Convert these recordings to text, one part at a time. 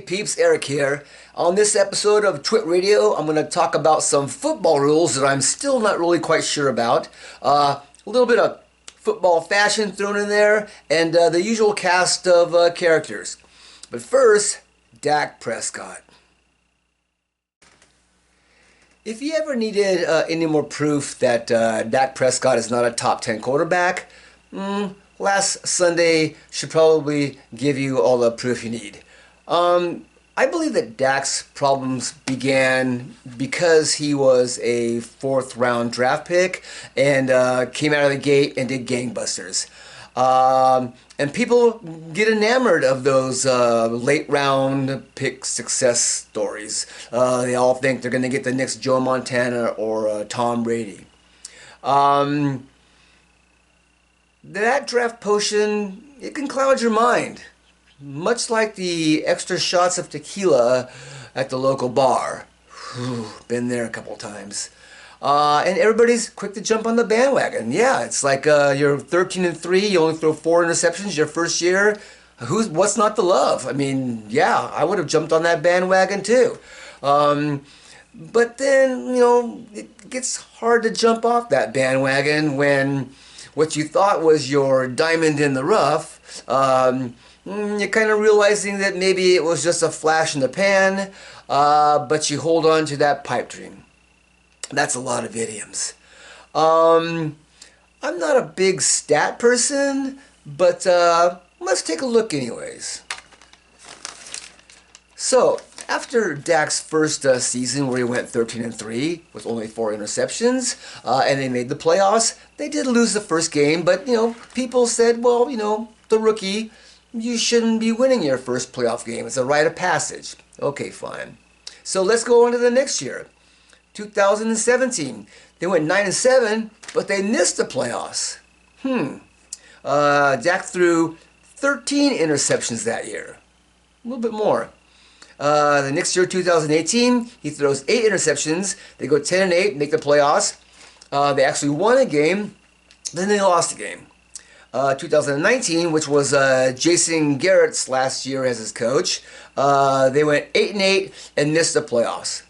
peeps, Erik here. On this episode of Twit Radio, I'm going to talk about some football rules that I'm still not really quite sure about. A little bit of football fashion thrown in there, and the usual cast of characters. But first, Dak Prescott. If you ever needed any more proof that Dak Prescott is not a top 10 quarterback, last Sunday should probably give you all the proof you need. I believe that Dak's problems began because he was a fourth-round draft pick and came out of the gate and did gangbusters. And people get enamored of those late-round pick success stories. They all think they're going to get the next Joe Montana or Tom Brady. That draft potion, it can cloud your mind. Much like the extra shots of tequila at the local bar. Whew, been there a couple times. And everybody's quick to jump on the bandwagon. Yeah, it's like you're 13-3, you only throw 4 interceptions your first year. What's not to love? I mean, yeah, I would have jumped on that bandwagon too. But then, it gets hard to jump off that bandwagon when what you thought was your diamond in the rough, you're kind of realizing that maybe it was just a flash in the pan, but you hold on to that pipe dream. That's a lot of idioms. I'm not a big stat person, but let's take a look anyways. So, after Dak's first season where he went 13-3 with only 4 interceptions, and they made the playoffs, they did lose the first game, but, people said, well, the rookie, you shouldn't be winning your first playoff game. It's a rite of passage. Okay, fine. So let's go on to the next year. 2017. They went 9-7, but they missed the playoffs. Dak threw 13 interceptions that year. A little bit more. The next year, 2018, he throws 8 interceptions. They go 10-8, make the playoffs. They actually won a game, then they lost a game. 2019, which was Jason Garrett's last year as his coach, they went 8-8 and missed the playoffs.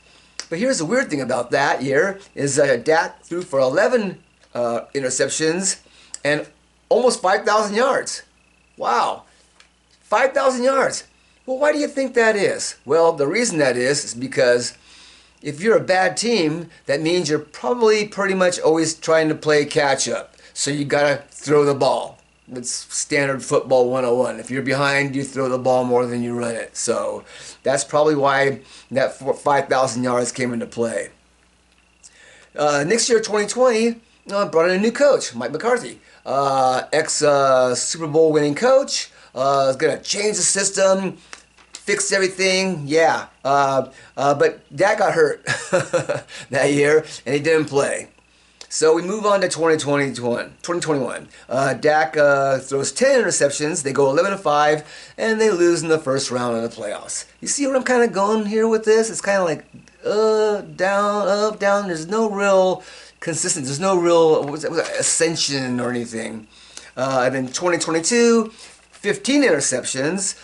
But here's the weird thing about that year is Dak threw for 11 interceptions and almost 5,000 yards. Wow, 5,000 yards. Well, why do you think that is? Well, the reason that is because if you're a bad team, that means you're probably pretty much always trying to play catch up. So you gotta throw the ball. It's standard football 101. If you're behind, you throw the ball more than you run it. So that's probably why that 5,000 yards came into play. Next year, 2020, brought in a new coach, Mike McCarthy, ex-Super Bowl winning coach. Is gonna change the system, fix everything. Yeah, but Dak got hurt that year, and he didn't play. So we move on to 2021. Dak throws 10 interceptions. They go 11-5, and they lose in the first round of the playoffs. You see where I'm kind of going here with this? It's kind of like down, up, down. There's no real consistency. There's no real ascension or anything. And then 2022, 15 interceptions.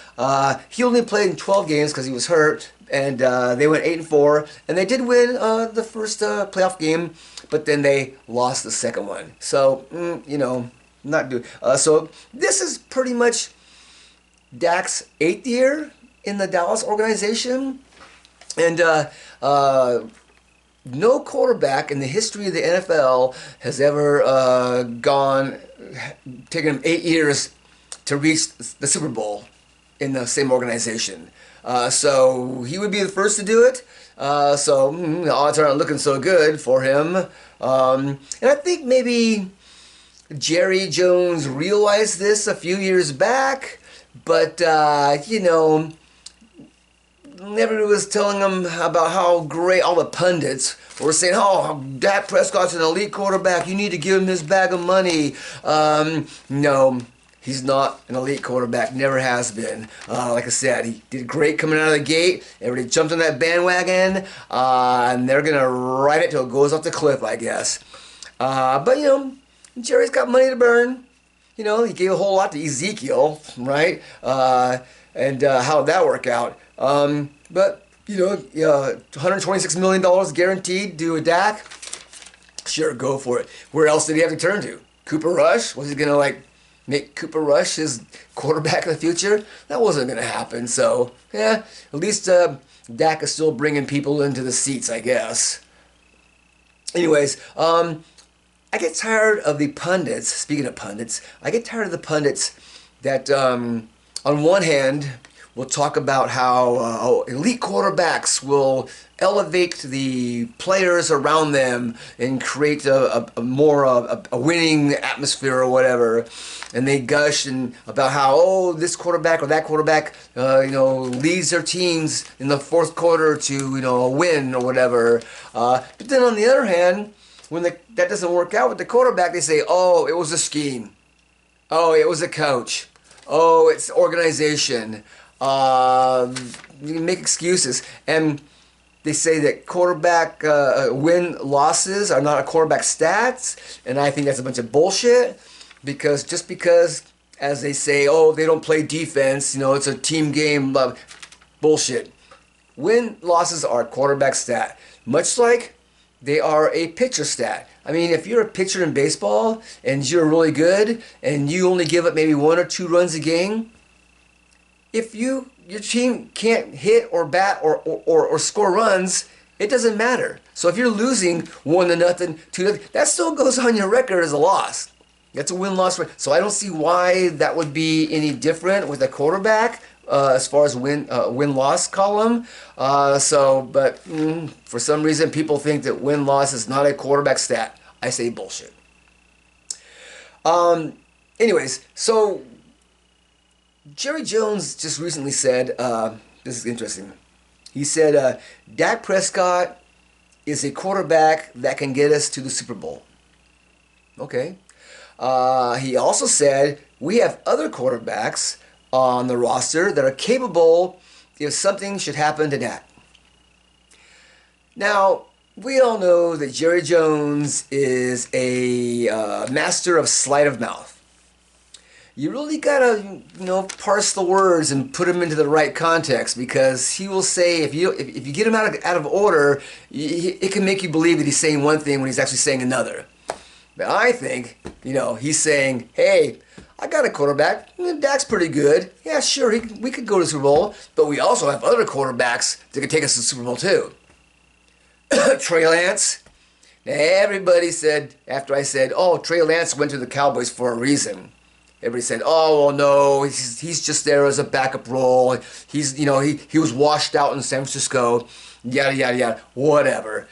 He only played in 12 games because he was hurt. And they went 8-4, and they did win the first playoff game, but then they lost the second one. So, not good. So this is pretty much Dak's 8th year in the Dallas organization, and no quarterback in the history of the NFL has ever taken him 8 years to reach the Super Bowl in the same organization. So he would be the first to do it. So the odds aren't looking so good for him. And I think maybe Jerry Jones realized this a few years back, but everybody was telling him about how great all the pundits were saying, oh, Dak Prescott's an elite quarterback. You need to give him his bag of money. No. He's not an elite quarterback, never has been. Like I said, he did great coming out of the gate. Everybody jumped on that bandwagon, and they're going to ride it till it goes off the cliff, I guess. But, Jerry's got money to burn. He gave a whole lot to Ezekiel, right? and how'd that work out? But, you know, $126 million guaranteed to a Dak. Sure, go for it. Where else did he have to turn to? Cooper Rush? Was he going to, like, make Cooper Rush his quarterback of the future? That wasn't going to happen. So, yeah, at least Dak is still bringing people into the seats, I guess. Anyways, I get tired of the pundits. Speaking of pundits, I get tired of the pundits that, on one hand, will talk about how elite quarterbacks will elevate the players around them and create a winning atmosphere or whatever. And they gush about how, this quarterback or that quarterback, leads their teams in the fourth quarter to, a win or whatever. But then on the other hand, when that doesn't work out with the quarterback, they say, oh, it was a scheme. Oh, it was a coach. Oh, it's organization. You make excuses. And they say that quarterback win-losses are not a quarterback stats. And I think that's a bunch of bullshit. Because, as they say, oh, they don't play defense, it's a team game. Bullshit. Win-losses are a quarterback stat. Much like they are a pitcher stat. I mean, if you're a pitcher in baseball and you're really good and you only give up maybe 1 or 2 runs a game, if your team can't hit or bat or score runs, it doesn't matter. So if you're losing 1-0, 2-0, that still goes on your record as a loss. That's a win-loss. So I don't see why that would be any different with a quarterback as far as win-loss column. But for some reason, people think that win-loss is not a quarterback stat. I say bullshit. Anyways, so Jerry Jones just recently said, this is interesting. He said, Dak Prescott is a quarterback that can get us to the Super Bowl. Okay. He also said, we have other quarterbacks on the roster that are capable if something should happen to Dak. Now, we all know that Jerry Jones is a master of sleight of mouth. You really gotta, parse the words and put them into the right context, because he will say, if you get him out of order, it can make you believe that he's saying one thing when he's actually saying another. But I think, he's saying, hey, I got a quarterback. Dak's pretty good. Yeah, sure, we could go to the Super Bowl, but we also have other quarterbacks that could take us to the Super Bowl too. Trey Lance. Now, everybody said, after I said, oh, Trey Lance went to the Cowboys for a reason. Everybody said, oh, well, no, he's just there as a backup role. He was washed out in San Francisco, yada, yada, yada, whatever.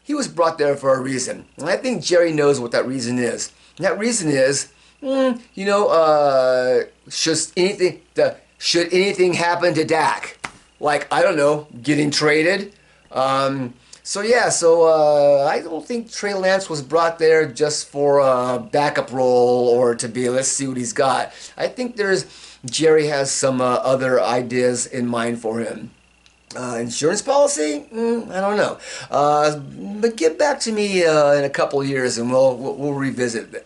He was brought there for a reason. And I think Jerry knows what that reason is. And that reason is, should anything happen to Dak? Like, I don't know, getting traded? I don't think Trey Lance was brought there just for a backup role or to be, let's see what he's got. I think Jerry has some other ideas in mind for him. Insurance policy? I don't know. But get back to me in a couple years and we'll revisit it.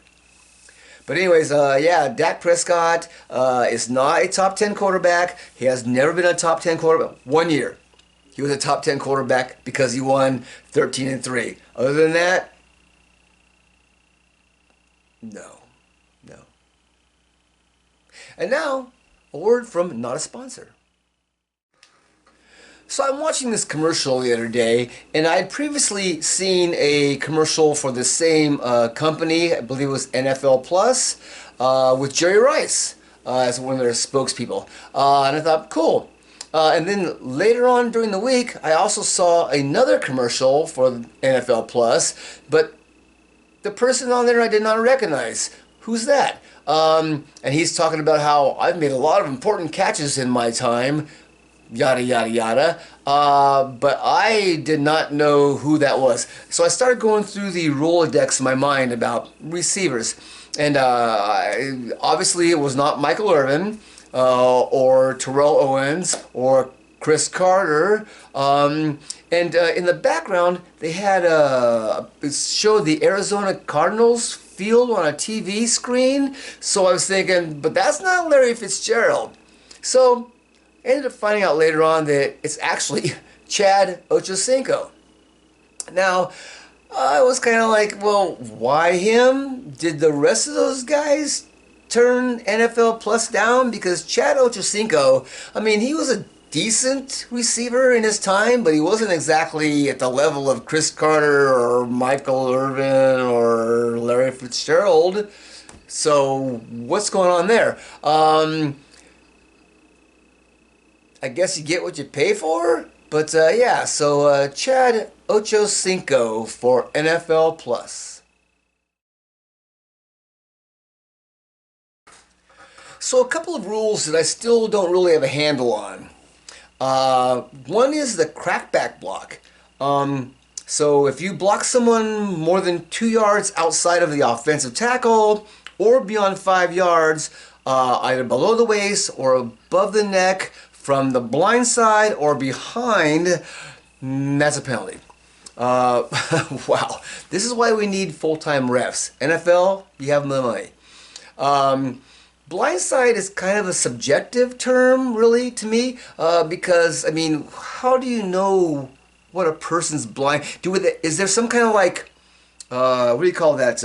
But anyways, Dak Prescott is not a top 10 quarterback. He has never been a top 10 quarterback. 1 year. He was a top 10 quarterback because he won 13-3. Other than that, no. And now, a word from not a sponsor. So I'm watching this commercial the other day, and I had previously seen a commercial for the same company, I believe it was NFL Plus, with Jerry Rice as one of their spokespeople. And I thought, cool. And then later on during the week, I also saw another commercial for NFL Plus, but the person on there I did not recognize. Who's that? And he's talking about how I've made a lot of important catches in my time, yada, yada, yada. But I did not know who that was. So I started going through the Rolodex in my mind about receivers. And obviously it was not Michael Irvin, or Terrell Owens, or Chris Carter. And in the background, they had it showed the Arizona Cardinals field on a TV screen. So I was thinking, but that's not Larry Fitzgerald. So Ended up finding out later on that it's actually Chad Ochocinco. Now, I was kind of like, well, why him? Did the rest of those guys turn NFL Plus down? Because Chad Ochocinco, I mean, he was a decent receiver in his time, but he wasn't exactly at the level of Chris Carter or Michael Irvin or Larry Fitzgerald. So what's going on there? I guess you get what you pay for. But yeah, so Chad Ochocinco for NFL Plus. So a couple of rules that I still don't really have a handle on. One is the crackback block. So if you block someone more than 2 yards outside of the offensive tackle or beyond 5 yards, either below the waist or above the neck, from the blind side or behind, that's a penalty. Wow. This is why we need full-time refs. NFL, you have the money. Blindside is kind of a subjective term, really, to me, because, I mean, how do you know what a person's blind? Is there some kind of like, what do you call that,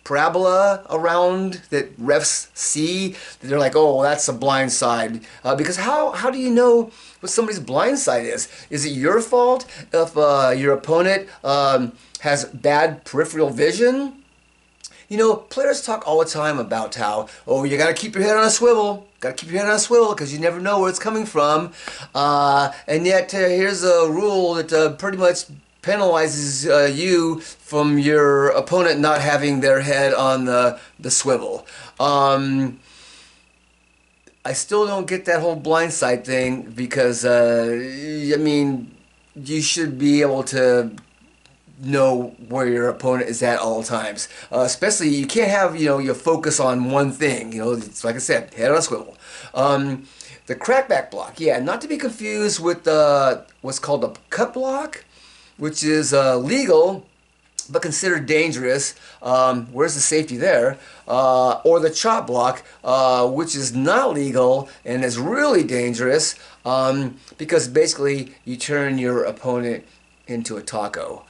parabola around that refs see that they're like, oh, that's a blind side? Because how do you know what somebody's blind side is? Is it your fault if your opponent has bad peripheral vision? You know, players talk all the time about how, oh, you got to keep your head on a swivel. Got to keep your head on a swivel because you never know where it's coming from. And yet, here's a rule that pretty much penalizes you from your opponent not having their head on the swivel. I still don't get that whole blindside thing because, I mean, you should be able to know where your opponent is at all times. Especially, you can't have, you know, your focus on one thing. You know, it's like I said, head on a swivel. The crackback block, yeah, not to be confused with what's called a cut block, which is legal but considered dangerous. Where's the safety there? Or the chop block, which is not legal and is really dangerous because basically you turn your opponent into a taco.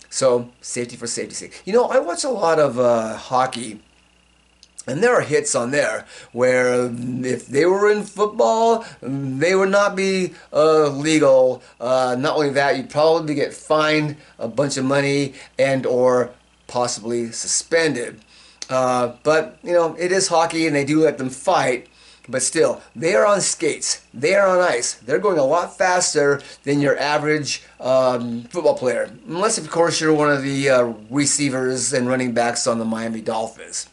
So safety for safety's sake. You know, I watch a lot of hockey, and there are hits on there where if they were in football, they would not be legal. Not only that, you'd probably get fined a bunch of money and or possibly suspended. But, you know, it is hockey and they do let them fight. But still, they are on skates. They are on ice. They're going a lot faster than your average football player. Unless, of course, you're one of the receivers and running backs on the Miami Dolphins.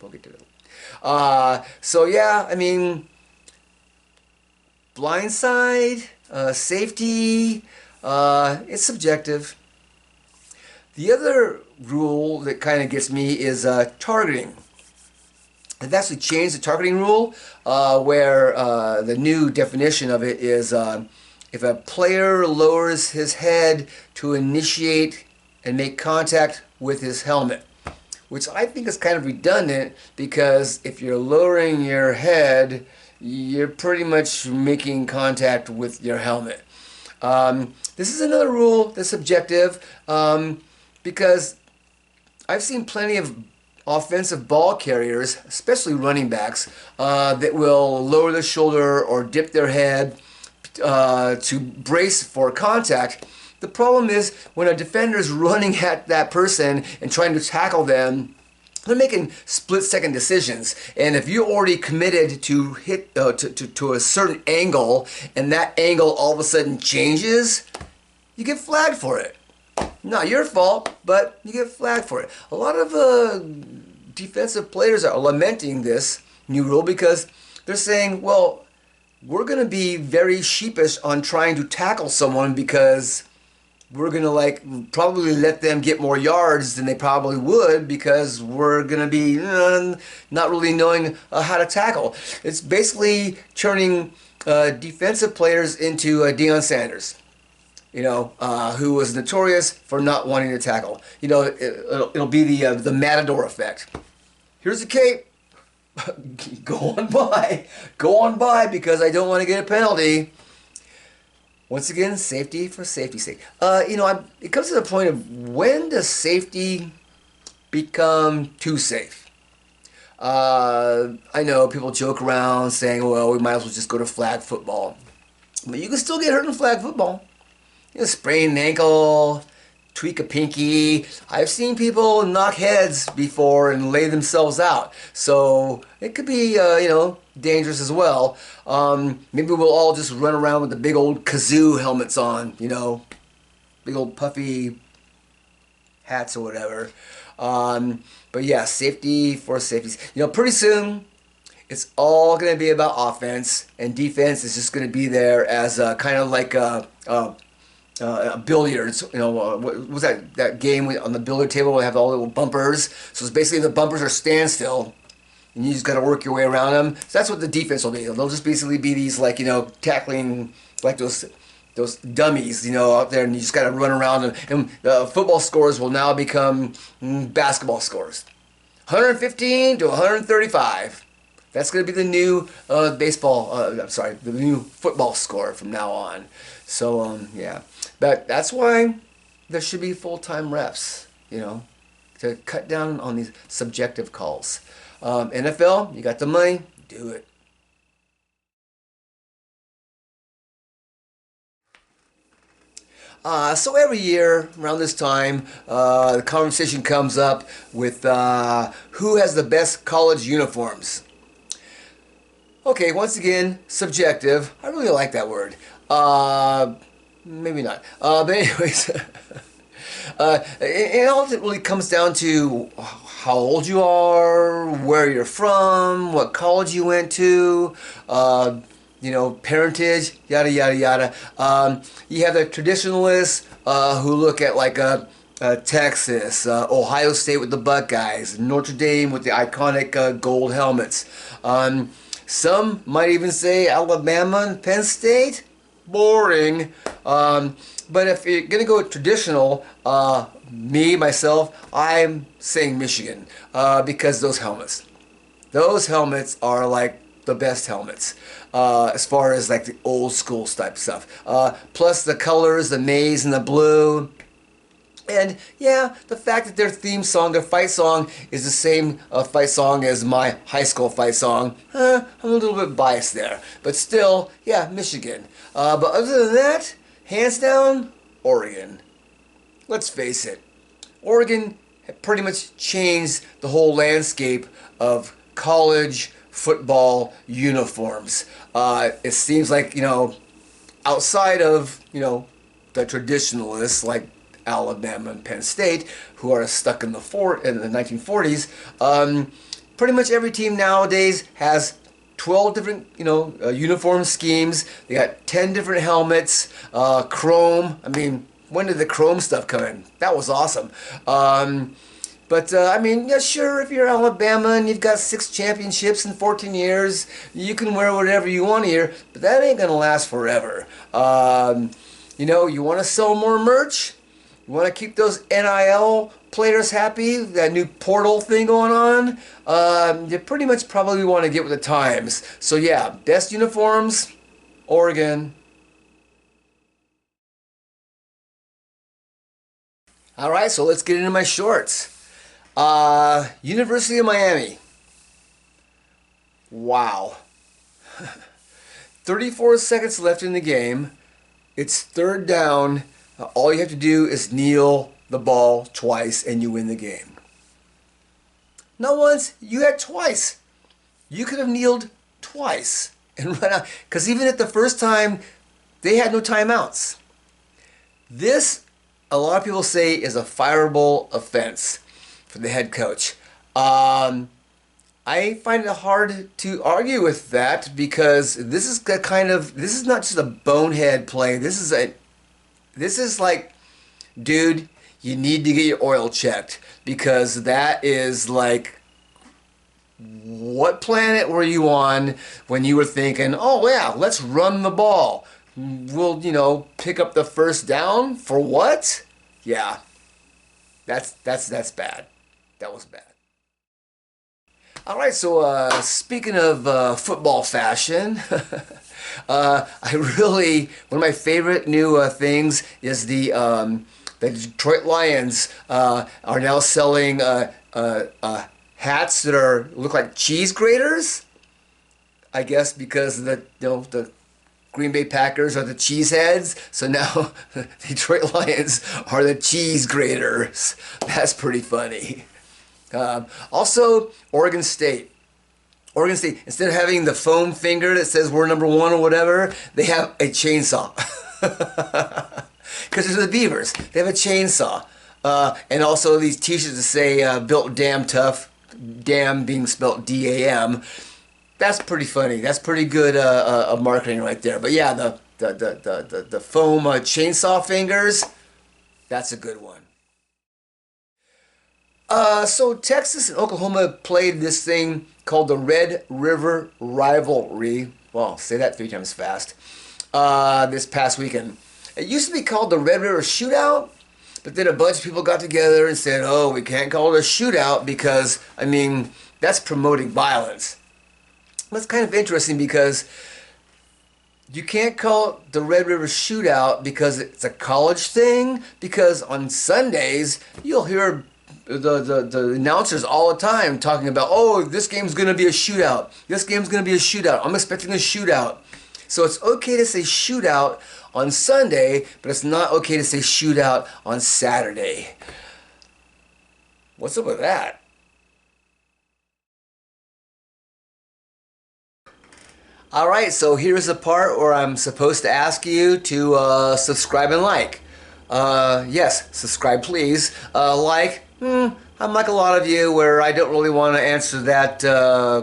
We'll get to it. So, yeah, I mean, blindside, safety, it's subjective. The other rule that kind of gets me is targeting. They've actually changed the targeting rule where the new definition of it is if a player lowers his head to initiate and make contact with his helmet, which I think is kind of redundant because if you're lowering your head, you're pretty much making contact with your helmet. This is another rule that's subjective because I've seen plenty of offensive ball carriers, especially running backs, that will lower their shoulder or dip their head to brace for contact. The problem is when a defender is running at that person and trying to tackle them, they're making split-second decisions. And if you're already committed to hit to a certain angle, and that angle all of a sudden changes, you get flagged for it. Not your fault, but you get flagged for it. A lot of defensive players are lamenting this new rule because they're saying, well, we're going to be very sheepish on trying to tackle someone because we're going to probably let them get more yards than they probably would because we're going to be not really knowing how to tackle. It's basically turning defensive players into Deion Sanders, you know, who was notorious for not wanting to tackle. You know, it'll be the Matador effect. Here's the cape. Go on by. Go on by because I don't want to get a penalty. Once again, safety for safety's sake. It comes to the point of when does safety become too safe? I know people joke around saying, well, we might as well just go to flag football. But you can still get hurt in flag football. Sprain an ankle, tweak a pinky. I've seen people knock heads before and lay themselves out. So it could be, dangerous as well. Maybe we'll all just run around with the big old kazoo helmets on, big old puffy hats or whatever. But yeah, safety for safety. Pretty soon it's all going to be about offense, and defense is just going to be there as kind of like billiards. What was that game on the billiard table where they have all the little bumpers? So it's basically the bumpers are standstill, and you just got to work your way around them. So that's what the defense will be. They'll just basically be these tackling like those dummies, out there, and you just got to run around them. And football scores will now become basketball scores, 115 to 135. That's going to be the new the new football score from now on. So, yeah. But that's why there should be full-time refs, to cut down on these subjective calls. NFL, you got the money, do it. So every year around this time, the conversation comes up with who has the best college uniforms. Okay, once again, subjective. I really like that word. Maybe not. But anyways, it ultimately comes down to how old you are, where you're from, what college you went to, parentage, yada, yada, yada. You have the traditionalists who look at Texas, Ohio State with the Buckeyes, Notre Dame with the iconic gold helmets. Some might even say Alabama and Penn State. Boring. But if you're going to go traditional, myself, I'm saying Michigan because those helmets are like the best helmets as far as like the old school type stuff. Plus the colors, the maize and the blue. And yeah, the fact that their theme song, their fight song, is the same fight song as my high school fight song, I'm a little bit biased there. But still, yeah, Michigan. But other than that, hands down, Oregon. Let's face it, Oregon pretty much changed the whole landscape of college football uniforms. It seems like, outside of, the traditionalists like Alabama and Penn State, who are stuck in the 1940s. Pretty much every team nowadays has 12 different, uniform schemes. They got 10 different helmets, chrome. I mean, when did the chrome stuff come in? That was awesome. Yeah, sure, if you're Alabama and you've got 6 championships in 14 years, you can wear whatever you want here, but that ain't gonna last forever. You want to sell more merch? You want to keep those NIL players happy, that new portal thing going on, you pretty much probably want to get with the times. So yeah, best uniforms, Oregon. Alright, so let's get into my shorts. University of Miami. Wow. 34 seconds left in the game. It's third down. All you have to do is kneel the ball twice and you win the game. Not once, you had twice. You could have kneeled twice and run out. Because even at the first time, they had no timeouts. This, a lot of people say, is a fireable offense for the head coach. I find it hard to argue with that because this is not just a bonehead play. This is like, dude, you need to get your oil checked because that is like, what planet were you on when you were thinking, oh yeah, let's run the ball. We'll, pick up the first down for what? Yeah, that's bad. That was bad. All right, so speaking of football fashion, I really, one of my favorite new things is the Detroit Lions are now selling hats that look like cheese graters. I guess because the Green Bay Packers are the cheeseheads, so now the Detroit Lions are the cheese graters. That's pretty funny. Also, Oregon State. Oregon State, instead of having the foam finger that says we're number one or whatever, they have a chainsaw. Because they're the Beavers. They have a chainsaw. And also these t-shirts that say built damn tough, damn being spelled D-A-M. That's pretty funny. That's pretty good marketing right there. But yeah, the foam chainsaw fingers, that's a good one. So Texas and Oklahoma played this thing called the Red River Rivalry. Well, say that 3 times fast. This past weekend. It used to be called the Red River Shootout, but then a bunch of people got together and said, oh, we can't call it a shootout because, I mean, that's promoting violence. That's kind of interesting because you can't call it the Red River Shootout because it's a college thing, because on Sundays you'll hear the announcers all the time talking about, oh, this game's going to be a shootout. This game's going to be a shootout. I'm expecting a shootout. So it's okay to say shootout on Sunday, but it's not okay to say shootout on Saturday. What's up with that? Alright, so here's the part where I'm supposed to ask you to subscribe and like. Yes, subscribe please. I'm like a lot of you where I don't really want to answer that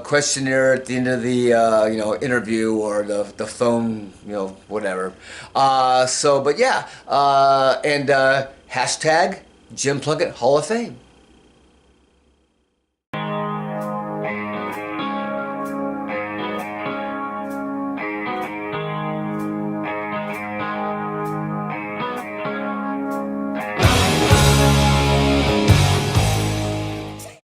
questionnaire at the end of the interview or the phone, whatever. But yeah, and hashtag Jim Plunkett Hall of Fame.